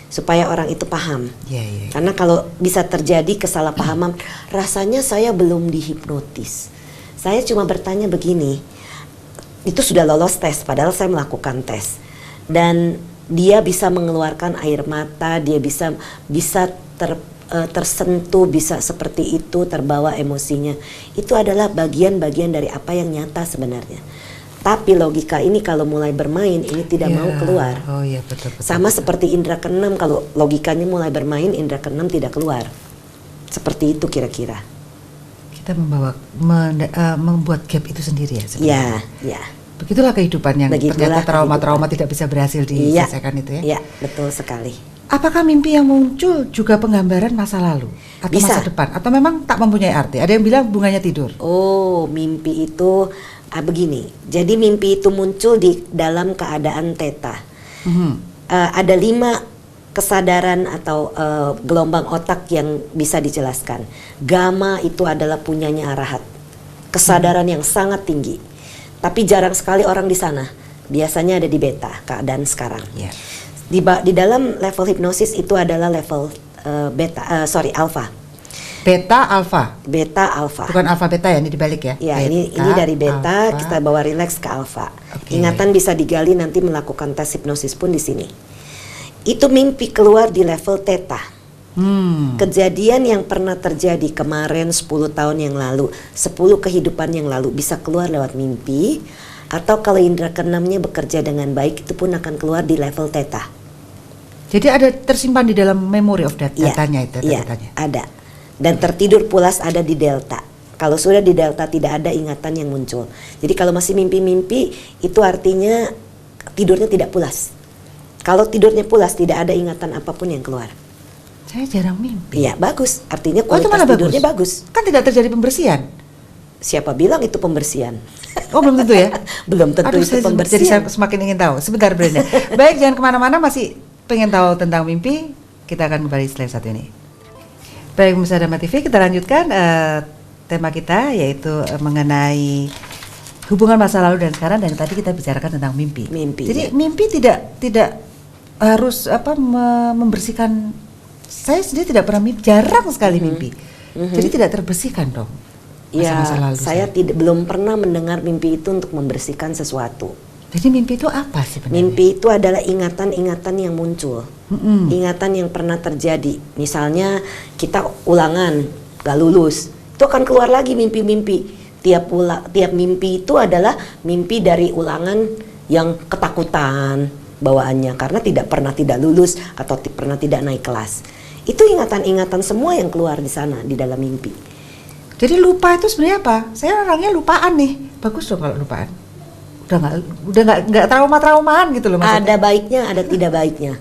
Supaya orang itu paham. Ya. Karena kalau bisa terjadi kesalahpahaman, rasanya saya belum dihipnotis. Saya cuma bertanya begini, itu sudah lolos tes, padahal saya melakukan tes. Dan dia bisa mengeluarkan air mata, dia bisa tersentuh, bisa seperti itu, terbawa emosinya. Itu adalah bagian-bagian dari apa yang nyata sebenarnya. Tapi logika ini kalau mulai bermain, ini tidak mau keluar. Oh iya betul. Sama seperti indera keenam, kalau logikanya mulai bermain, indera keenam tidak keluar. Seperti itu kira-kira. Kita membuat gap itu sendiri ya sebenarnya. Ya. Begitulah kehidupan yang ternyata trauma-trauma tidak bisa berhasil diselesaikan itu ya. Iya, betul sekali. Apakah mimpi yang muncul juga penggambaran masa lalu atau Bisa. masa depan? Atau memang tak mempunyai arti? Ada yang bilang bunganya tidur. Oh, mimpi itu begini. Jadi mimpi itu muncul di dalam keadaan theta. Ada 5 kesadaran atau gelombang otak yang bisa dijelaskan. Gamma itu adalah punyanya arahat. Kesadaran yang sangat tinggi. Tapi jarang sekali orang di sana. Biasanya ada di beta, keadaan sekarang. Yeah. Di dalam level hipnosis itu adalah level alpha. Beta alfa. Beta alfa. Bukan alfa beta ya, ini dibalik ya. Ya, ini dari beta alpha. kita bawa rileks ke alfa. Okay. Ingatan bisa digali, nanti melakukan tes hipnosis pun di sini. Itu mimpi keluar di level theta. Kejadian yang pernah terjadi kemarin 10 tahun yang lalu, 10 kehidupan yang lalu bisa keluar lewat mimpi, atau kalau indera keenamnya bekerja dengan baik itu pun akan keluar di level theta. Jadi ada tersimpan di dalam memory of datanya itu. Iya, ada. Dan tertidur pulas ada di delta. Kalau sudah di delta tidak ada ingatan yang muncul. Jadi kalau masih mimpi-mimpi itu artinya tidurnya tidak pulas. Kalau tidurnya pulas tidak ada ingatan apapun yang keluar. Saya jarang mimpi. Iya, bagus. Artinya itu kualitas malah tidurnya bagus. Kan tidak terjadi pembersihan. Siapa bilang itu pembersihan? Oh, belum tentu ya? Belum tentu. Aduh, itu saya pembersihan. jadi semakin ingin tahu. Sebentar Brenda. Baik, jangan kemana-mana, masih pengen tahu tentang mimpi. Kita akan kembali setelah satu ini. Baik, pemirsa Dharma TV, kita lanjutkan tema kita, yaitu mengenai hubungan masa lalu dan sekarang, dan tadi kita bicarakan tentang mimpi. Jadi mimpi tidak harus membersihkan. Saya sendiri tidak pernah mimpi, jarang sekali mimpi. Jadi tidak terbersihkan dong. Masa lalu saya belum pernah mendengar mimpi itu untuk membersihkan sesuatu. Jadi mimpi itu apa sih sebenarnya? Mimpi itu adalah ingatan-ingatan yang muncul, ingatan yang pernah terjadi. Misalnya kita ulangan, gak lulus, itu akan keluar lagi mimpi-mimpi. Tiap mimpi itu adalah mimpi dari ulangan yang ketakutan bawaannya karena tidak lulus atau pernah tidak naik kelas. Itu ingatan-ingatan semua yang keluar di sana di dalam mimpi. Jadi lupa itu sebenarnya apa? Saya orangnya lupaan nih. Bagus dong kalau lupaan. Udah nggak trauma-traumaan gitu loh maksudnya. Ada baiknya, ada tidak baiknya.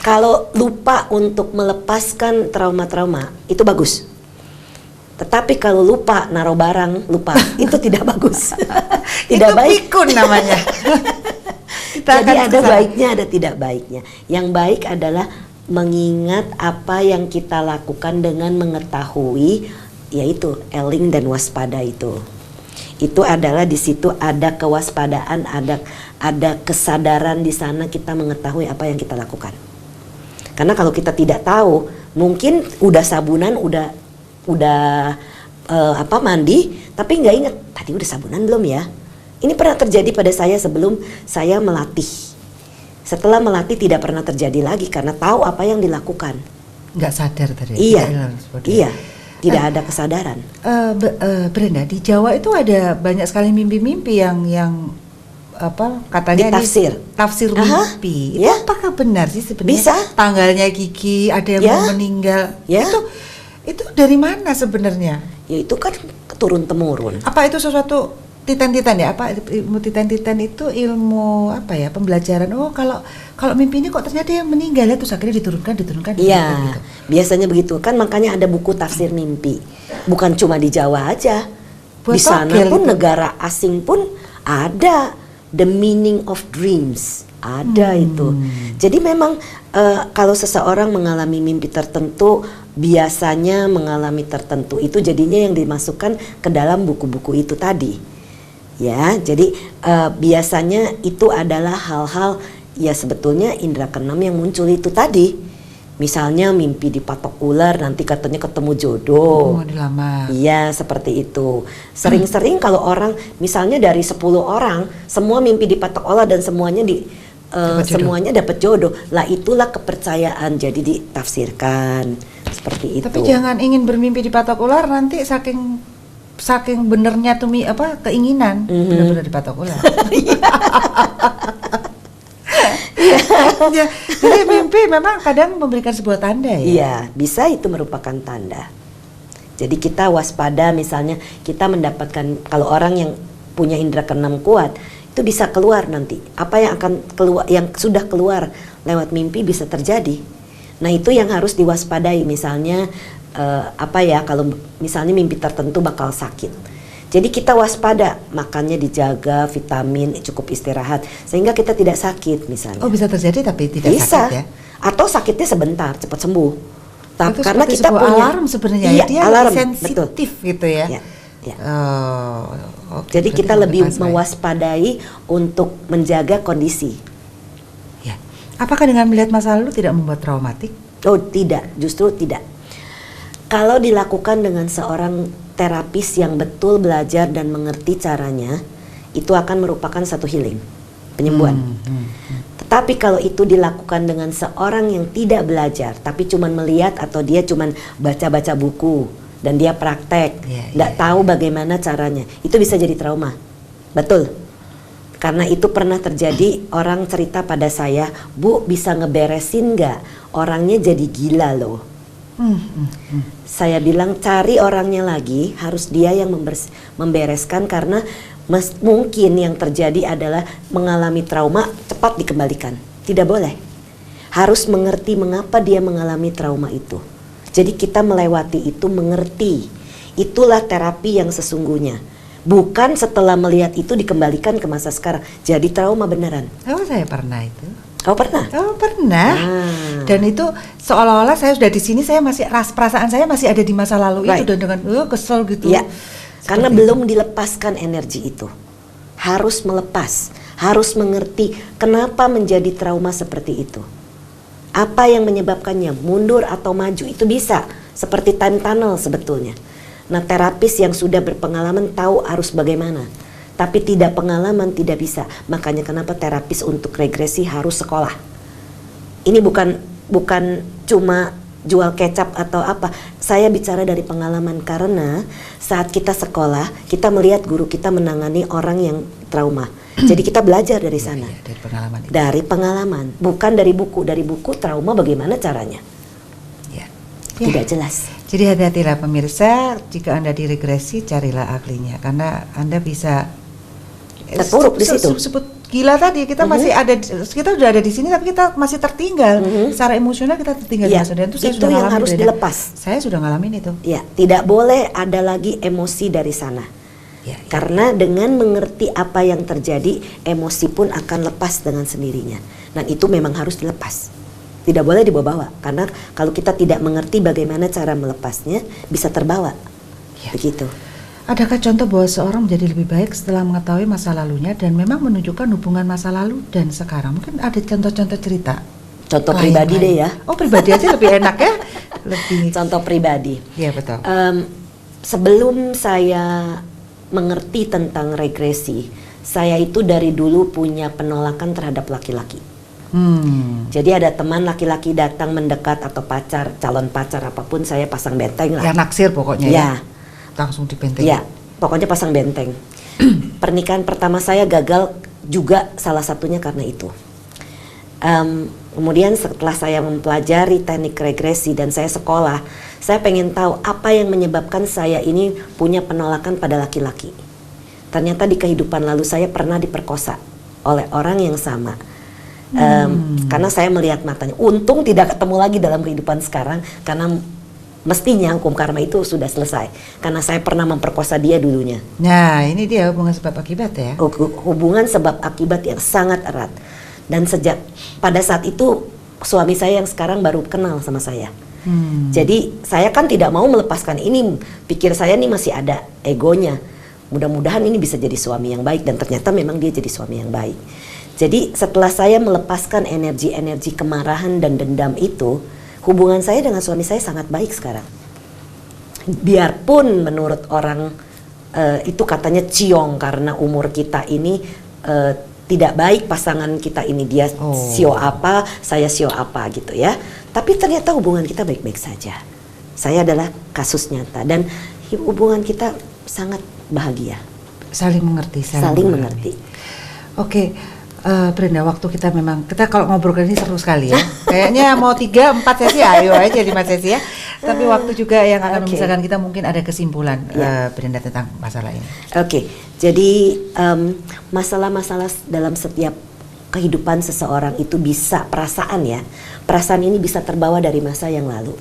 Kalau lupa untuk melepaskan trauma-trauma itu bagus. Tetapi kalau lupa naruh barang, lupa itu tidak bagus. Tidak itu baik. Pikun namanya. Jadi ada baiknya, ada tidak baiknya. Yang baik adalah mengingat apa yang kita lakukan dengan mengetahui, yaitu eling dan waspada itu. Itu adalah di situ ada kewaspadaan, ada kesadaran di sana kita mengetahui apa yang kita lakukan. Karena kalau kita tidak tahu, mungkin udah sabunan, udah mandi, tapi nggak ingat tadi udah sabunan belum ya. Ini pernah terjadi pada saya sebelum saya melatih. Setelah melatih tidak pernah terjadi lagi karena tahu apa yang dilakukan. Nggak sadar tadi. Iya. Tidak ada kesadaran. Brenda, di Jawa itu ada banyak sekali mimpi-mimpi yang katanya tafsir mimpi. Itu apakah benar sih sebenarnya? Bisa. Tanggalnya gigi, ada yang mau meninggal. Itu dari mana sebenarnya? Ya itu kan turun temurun. Apa itu sesuatu titan-titan ya? Apa ilmu titan-titan itu ilmu pembelajaran? Oh, kalau mimpi ini kok ternyata yang meninggal ya, terus akhirnya diturunkan gitu. Biasanya begitu kan, makanya ada buku tafsir mimpi. Bukan cuma di Jawa aja. Di sana pun negara asing pun ada The Meaning of Dreams. Ada itu. Jadi memang kalau seseorang mengalami mimpi tertentu, biasanya mengalami tertentu itu jadinya yang dimasukkan ke dalam buku-buku itu tadi. Ya, jadi biasanya itu adalah hal-hal ya sebetulnya indera keenam yang muncul itu tadi. Misalnya mimpi dipatok ular, nanti katanya ketemu jodoh. Dilamar. Iya, seperti itu. Sering-sering kalau orang, misalnya dari 10 orang, semua mimpi dipatok ular dan semuanya dapat jodoh. Lah itulah kepercayaan, jadi ditafsirkan seperti itu. Tapi jangan ingin bermimpi dipatok ular, nanti saking benernya tuh keinginan benar-benar dipatok ular. Ya, jadi mimpi memang kadang memberikan sebuah tanda ya. Iya, bisa itu merupakan tanda. Jadi kita waspada, misalnya kita mendapatkan, kalau orang yang punya indera keenam kuat itu bisa keluar nanti. Apa yang akan keluar, yang sudah keluar lewat mimpi bisa terjadi. Nah itu yang harus diwaspadai. Misalnya kalau misalnya mimpi tertentu bakal sakit. Jadi kita waspada, makannya dijaga, vitamin, cukup istirahat sehingga kita tidak sakit misalnya. Oh, bisa terjadi tapi tidak sakit ya? Atau sakitnya sebentar, cepat sembuh. Tapi karena kita punya alarm sebenarnya, dia alarm, sensitif betul. Gitu ya. Jadi kita lebih mewaspadai untuk menjaga kondisi. Ya. Apakah dengan melihat masa lalu tidak membuat traumatik? Oh tidak, justru tidak. Kalau dilakukan dengan seorang terapis yang betul belajar dan mengerti caranya, itu akan merupakan satu healing, penyembuhan. Tetapi kalau itu dilakukan dengan seorang yang tidak belajar, tapi cuman melihat atau dia cuman baca-baca buku dan dia praktek, nggak tahu bagaimana caranya, itu bisa jadi trauma. Betul. Karena itu pernah terjadi, orang cerita pada saya, Bu bisa ngeberesin nggak? Orangnya jadi gila loh. Saya bilang cari orangnya lagi, harus dia yang membereskan karena mungkin yang terjadi adalah mengalami trauma cepat dikembalikan. Tidak boleh. Harus mengerti mengapa dia mengalami trauma itu. Jadi kita melewati itu, mengerti. Itulah terapi yang sesungguhnya. Bukan setelah melihat itu dikembalikan ke masa sekarang. Jadi trauma beneran. Oh, saya pernah itu. Kau pernah? Oh, pernah. Dan itu seolah-olah saya sudah di sini, saya masih perasaan saya masih ada di masa lalu itu dan dengan kesel gitu. Ya. Karena belum dilepaskan energi itu. Harus melepas, harus mengerti kenapa menjadi trauma seperti itu. Apa yang menyebabkannya, mundur atau maju itu bisa. Seperti time tunnel sebetulnya. Nah, terapis yang sudah berpengalaman tahu harus bagaimana. Tapi tidak pengalaman tidak bisa. Makanya kenapa terapis untuk regresi harus sekolah. Ini bukan cuma jual kecap atau apa. Saya bicara dari pengalaman karena saat kita sekolah, kita melihat guru kita menangani orang yang trauma. Jadi kita belajar dari sana. Dari pengalaman itu. Dari pengalaman, bukan dari buku. Dari buku trauma bagaimana caranya. Tidak jelas. Jadi hati-hatilah pemirsa, jika Anda diregresi carilah ahlinya karena Anda bisa terpuruk di situ. Sebut gila tadi, kita masih ada, kita sudah ada di sini tapi kita masih tertinggal. Secara emosional kita tertinggal di masa dan itu saya itu sudah yang harus dilepas. Saya sudah ngalamin itu. Ya, tidak boleh ada lagi emosi dari sana. Karena dengan mengerti apa yang terjadi, emosi pun akan lepas dengan sendirinya. Dan itu memang harus dilepas. Tidak boleh dibawa-bawa. Karena kalau kita tidak mengerti bagaimana cara melepasnya, bisa terbawa. Begitu. Adakah contoh bahwa seorang menjadi lebih baik setelah mengetahui masa lalunya dan memang menunjukkan hubungan masa lalu dan sekarang? Mungkin ada contoh-contoh cerita. Contoh pribadi deh ya. Oh, pribadi aja lebih enak ya. Lebih. Contoh pribadi. Iya betul. Sebelum saya mengerti tentang regresi, saya itu dari dulu punya penolakan terhadap laki-laki. Jadi ada teman laki-laki datang mendekat atau pacar, calon pacar apapun, saya pasang benteng lah. Ya naksir pokoknya ya. Langsung dibenteng. Ya, pokoknya pasang benteng. Pernikahan pertama saya gagal juga salah satunya karena itu. Kemudian setelah saya mempelajari teknik regresi dan saya sekolah, saya pengen tahu apa yang menyebabkan saya ini punya penolakan pada laki-laki. Ternyata di kehidupan lalu saya pernah diperkosa oleh orang yang sama. Karena saya melihat matanya. Untung tidak ketemu lagi dalam kehidupan sekarang karena mestinya hukum karma itu sudah selesai. Karena saya pernah memperkosa dia dulunya. Nah, ini dia hubungan sebab akibat ya. Hubungan sebab akibat yang sangat erat. Dan sejak pada saat itu suami saya yang sekarang baru kenal sama saya. Jadi saya kan tidak mau melepaskan ini. Pikir saya nih masih ada egonya. Mudah-mudahan ini bisa jadi suami yang baik dan ternyata memang dia jadi suami yang baik. Jadi setelah saya melepaskan energi-energi kemarahan dan dendam itu, hubungan saya dengan suami saya sangat baik sekarang. Biarpun menurut orang itu katanya ciong karena umur kita ini tidak baik pasangan kita ini, dia sio apa, saya sio apa gitu ya. Tapi ternyata hubungan kita baik-baik saja. Saya adalah kasus nyata dan hubungan kita sangat bahagia. Saling mengerti. Saling mengerti. Oke. Brenda, waktu kita kalau ngobrol ini seru sekali ya. Kayaknya mau 3-4 sesi, ayo aja 5 sesi ya. Tapi waktu juga yang akan memisahkan kita, mungkin ada kesimpulan Brenda tentang masalah ini. Jadi masalah-masalah dalam setiap kehidupan seseorang itu bisa perasaan ya. Perasaan ini bisa terbawa dari masa yang lalu.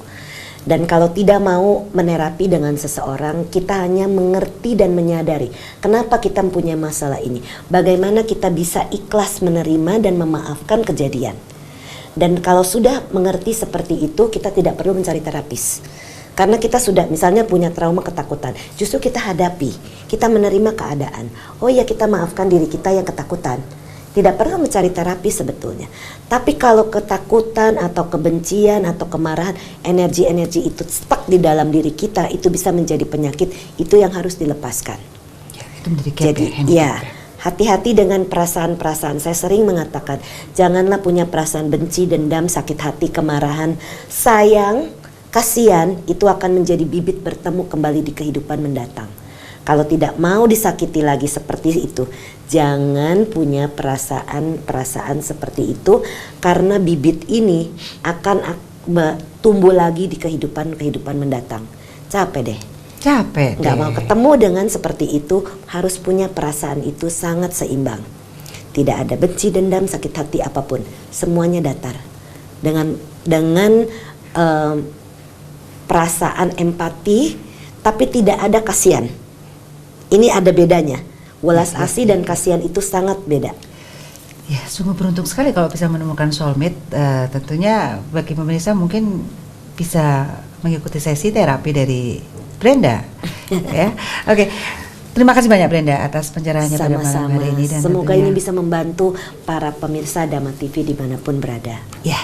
Dan kalau tidak mau menerapi dengan seseorang, kita hanya mengerti dan menyadari kenapa kita punya masalah ini. Bagaimana kita bisa ikhlas menerima dan memaafkan kejadian. Dan kalau sudah mengerti seperti itu, kita tidak perlu mencari terapis. Karena kita sudah misalnya punya trauma ketakutan, justru kita hadapi, kita menerima keadaan. Oh ya, kita maafkan diri kita yang ketakutan. Tidak perlu mencari terapi sebetulnya. Tapi kalau ketakutan atau kebencian atau kemarahan, energi-energi itu stuck di dalam diri kita, itu bisa menjadi penyakit, itu yang harus dilepaskan. Ya, itu menjadi Jadi ya, hati-hati dengan perasaan-perasaan. Saya sering mengatakan, janganlah punya perasaan benci, dendam, sakit hati, kemarahan, sayang, kasihan, itu akan menjadi bibit bertemu kembali di kehidupan mendatang. Kalau tidak mau disakiti lagi seperti itu, jangan punya perasaan-perasaan seperti itu, karena bibit ini akan tumbuh lagi di kehidupan mendatang. Capek deh. Capek. Nggak mau ketemu dengan seperti itu, harus punya perasaan itu sangat seimbang. Tidak ada benci, dendam, sakit hati apapun, semuanya datar. Dengan perasaan empati, tapi tidak ada kasihan. Ini ada bedanya. Welas asih dan kasihan itu sangat beda. Ya, sungguh beruntung sekali kalau bisa menemukan soulmate. Tentunya bagi pemirsa mungkin bisa mengikuti sesi terapi dari Brenda. Ya, oke. Terima kasih banyak Brenda atas pencerahannya pada malam hari ini. Dan semoga tentunya ini bisa membantu para pemirsa Dhamma TV dimanapun berada. Ya.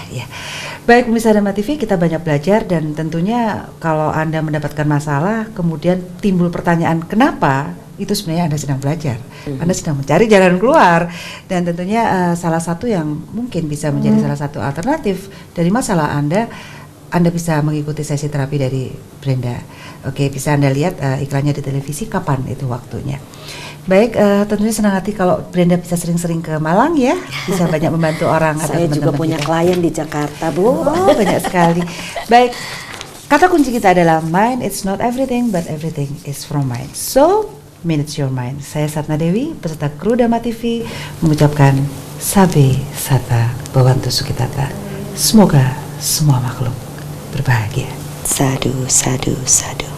Baik pemirsa Dhamma TV, kita banyak belajar dan tentunya kalau Anda mendapatkan masalah, kemudian timbul pertanyaan kenapa, itu sebenarnya Anda sedang belajar. Anda sedang mencari jalan keluar dan tentunya salah satu yang mungkin bisa menjadi salah satu alternatif dari masalah Anda bisa mengikuti sesi terapi dari Brenda. Oke, bisa Anda lihat iklannya di televisi kapan itu waktunya. Baik, tentunya senang hati kalau Brenda bisa sering-sering ke Malang ya, bisa banyak membantu orang. Saya juga punya klien di Jakarta, Bu. Oh, banyak sekali. Baik, kata kunci kita adalah mind it's not everything, but everything is from mind. So, manage your mind. Saya Satna Dewi, peserta kru Dhamma TV, mengucapkan Sabe Sata Bhavantu Sukhitata. Semoga semua makhluk berbahagia. Sadu, sadu, sadu.